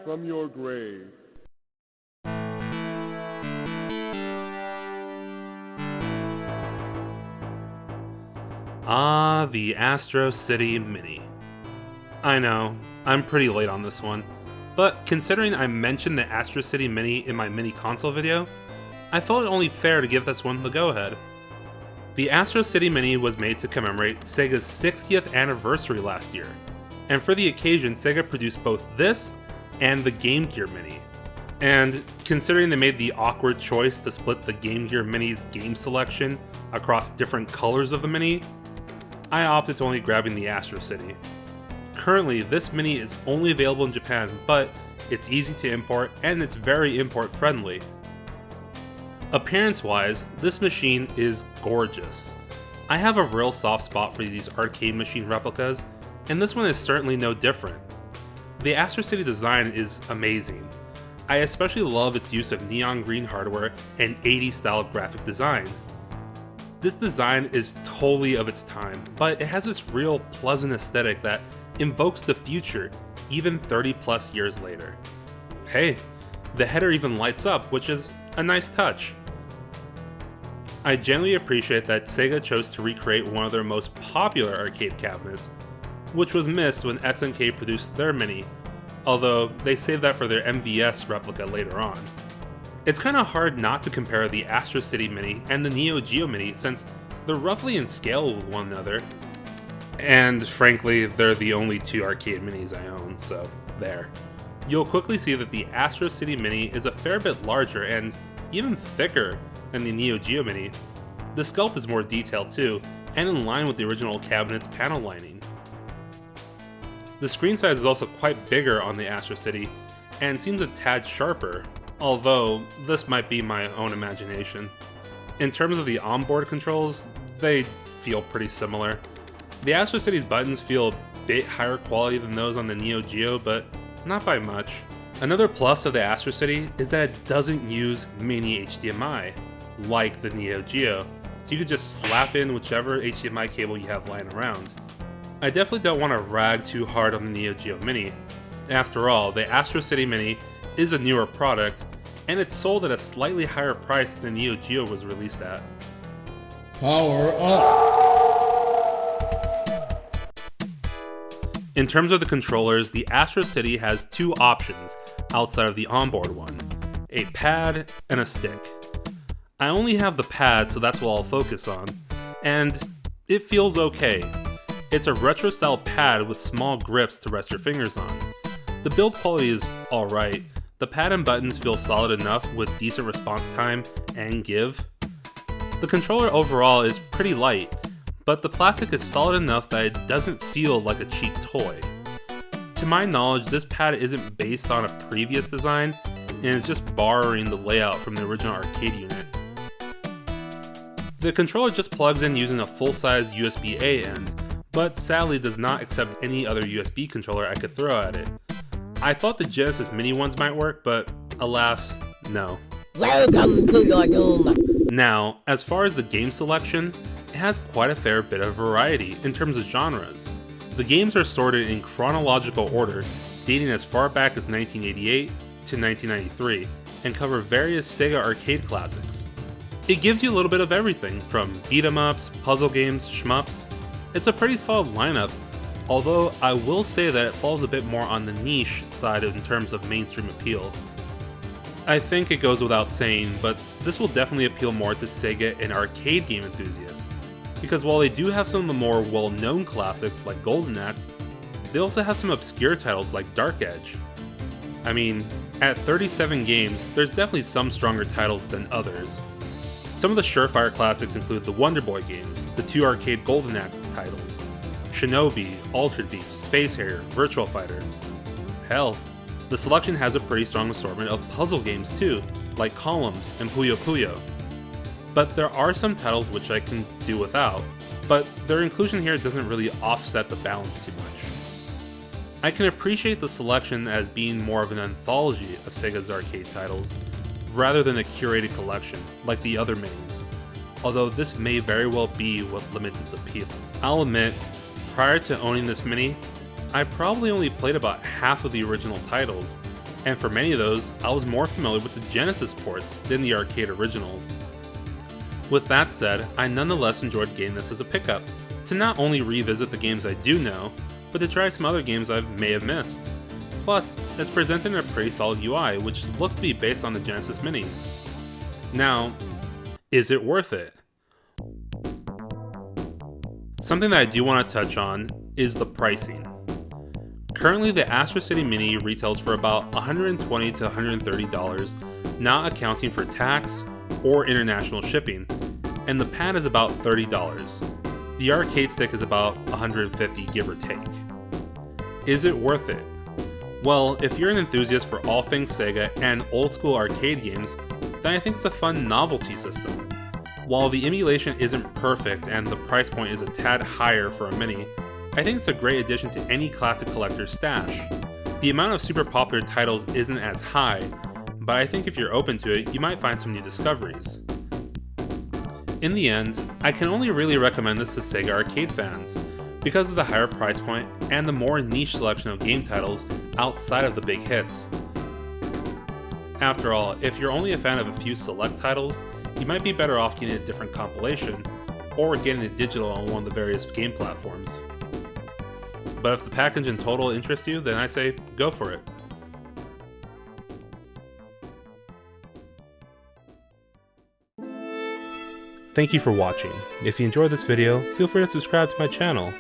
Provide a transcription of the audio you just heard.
from your grave. Ah, the Astro City Mini. I know, I'm pretty late on this one, but considering I mentioned the Astro City Mini in my mini console video, I felt it only fair to give this one the go-ahead. The Astro City Mini was made to commemorate Sega's 60th anniversary last year, and for the occasion Sega produced both this and the Game Gear Mini. And considering they made the awkward choice to split the Game Gear Mini's game selection across different colors of the Mini, I opted to only grabbing the Astro City. Currently, this Mini is only available in Japan, but it's easy to import and it's very import friendly. Appearance-wise, this machine is gorgeous. I have a real soft spot for these arcade machine replicas, and this one is certainly no different. The Astro City design is amazing. I especially love its use of neon green hardware and 80s style graphic design. This design is totally of its time, but it has this real pleasant aesthetic that invokes the future, even 30 plus years later. Hey, the header even lights up, which is a nice touch. I genuinely appreciate that Sega chose to recreate one of their most popular arcade cabinets, which was missed when SNK produced their Mini, although they saved that for their MVS replica later on. It's kinda hard not to compare the Astro City Mini and the Neo Geo Mini since they're roughly in scale with one another, and frankly, they're the only two arcade minis I own, so there. You'll quickly see that the Astro City Mini is a fair bit larger and even thicker than the Neo Geo Mini. The sculpt is more detailed too, and in line with the original cabinet's panel lining. The screen size is also quite bigger on the Astro City, and seems a tad sharper, although this might be my own imagination. In terms of the onboard controls, they feel pretty similar. The Astro City's buttons feel a bit higher quality than those on the Neo Geo, but not by much. Another plus of the Astro City is that it doesn't use mini HDMI, like the Neo Geo, so you could just slap in whichever HDMI cable you have lying around. I definitely don't want to rag too hard on the Neo Geo Mini. After all, the Astro City Mini is a newer product, and it's sold at a slightly higher price than the Neo Geo was released at. Power up! In terms of the controllers, the Astro City has two options outside of the onboard one, a pad and a stick. I only have the pad, so that's what I'll focus on, and it feels okay. It's a retro style pad with small grips to rest your fingers on. The build quality is alright. The pad and buttons feel solid enough with decent response time and give. The controller overall is pretty light, but the plastic is solid enough that it doesn't feel like a cheap toy. To my knowledge, this pad isn't based on a previous design and is just borrowing the layout from the original arcade unit. The controller just plugs in using a full-size USB-A end, but sadly does not accept any other USB controller I could throw at it. I thought the Genesis Mini ones might work, but alas, no. Welcome to your doom. Now, as far as the game selection, it has quite a fair bit of variety in terms of genres. The games are sorted in chronological order, dating as far back as 1988 to 1993, and cover various Sega arcade classics. It gives you a little bit of everything, from beat-em-ups, puzzle games, shmups. It's a pretty solid lineup, although I will say that it falls a bit more on the niche side in terms of mainstream appeal. I think it goes without saying, but this will definitely appeal more to Sega and arcade game enthusiasts, because while they do have some of the more well-known classics like Golden Axe, they also have some obscure titles like Dark Edge. I mean, at 37 games, there's definitely some stronger titles than others. Some of the surefire classics include the Wonder Boy games, the two arcade Golden Axe titles, Shinobi, Altered Beast, Space Harrier, Virtual Fighter. Hell, the selection has a pretty strong assortment of puzzle games too, like Columns and Puyo Puyo. But there are some titles which I can do without, but their inclusion here doesn't really offset the balance too much. I can appreciate the selection as being more of an anthology of Sega's arcade titles, rather than a curated collection, like the other minis, although this may very well be what limits its appeal. I'll admit, prior to owning this mini, I probably only played about half of the original titles, and for many of those, I was more familiar with the Genesis ports than the arcade originals. With that said, I nonetheless enjoyed getting this as a pickup, to not only revisit the games I do know, but to try some other games I may have missed. Plus, it's presented in a pretty solid UI, which looks to be based on the Genesis Minis. Now, is it worth it? Something that I do want to touch on is the pricing. Currently, the Astro City Mini retails for about $120 to $130, not accounting for tax or international shipping, and the pad is about $30. The arcade stick is about $150, give or take. Is it worth it? Well, if you're an enthusiast for all things Sega and old school arcade games, then I think it's a fun novelty system. While the emulation isn't perfect and the price point is a tad higher for a Mini, I think it's a great addition to any classic collector's stash. The amount of super popular titles isn't as high, but I think if you're open to it, you might find some new discoveries. In the end, I can only really recommend this to Sega arcade fans, because of the higher price point and the more niche selection of game titles outside of the big hits. After all, if you're only a fan of a few select titles, you might be better off getting a different compilation, or getting it digital on one of the various game platforms. But if the package in total interests you, then I say go for it. Thank you for watching. If you enjoyed this video, feel free to subscribe to my channel,